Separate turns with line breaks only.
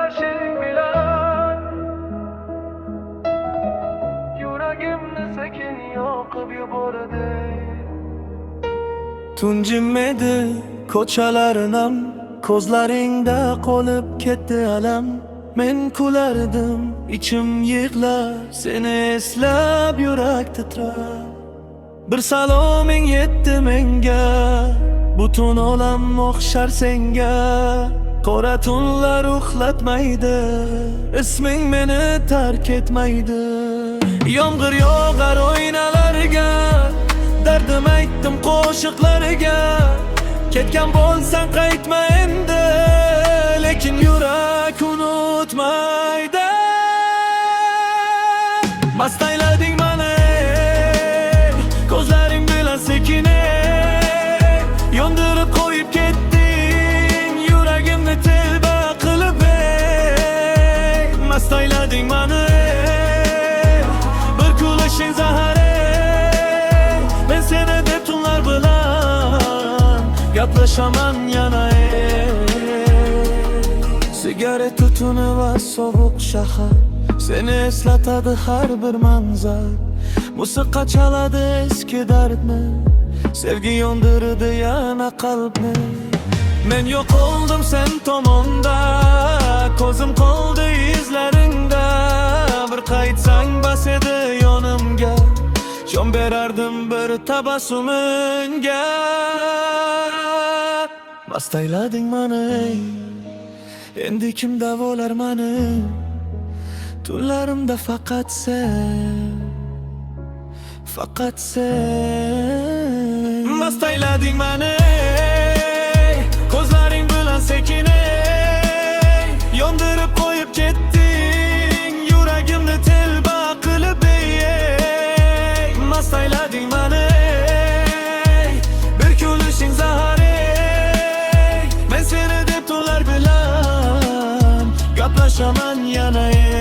kardeşim bilen Yüreğimde sekin yoqib yubordi
Tunjimedi ko'chalarinam ko'zlaringda qolib ketdi alam Men kulardim ichim yig'lar seni eslab yurak titrar Bir saloming yetdi menga butun olam o'xshar senga Qora tunlar uxlatmaydi isming meni tark etmaydi Yomg'ir yog'ar oynalarga Dardim aytdim qo'shiqlarga Ketgan bo'lsang qaytma endi Lekin yurak unutmaydi Mast aylading mani Ko'zlaring bilan sekin Yondirib qo'yib ketding Yuragimni telba qilib Mast aylading mani Bir kulishing zahar Men seni deb tunlar bilan Gaplashaman yana Sigaret tutuni va sovuq shahar Seni eslatadi har bir manzar Musiqa chaladi eski dardni Sevgi yondirdi yana qalbni Men yo'qoldim sen tomonda Ko'zim qoldi izlaringda Bir qaytsang bas edi yonimga Jon berardim bir tabassumingga Mast aylading mani Endi kim davolar mani Tunlarimda faqat sen Mast aylading mani Ko'zlaring bilan sekin Yondirib qo'yib ketding Yuragimni telba qilib Mast aylading mani Bir kulishing zahar Men seni deb tunlar bilan Gaplashaman yana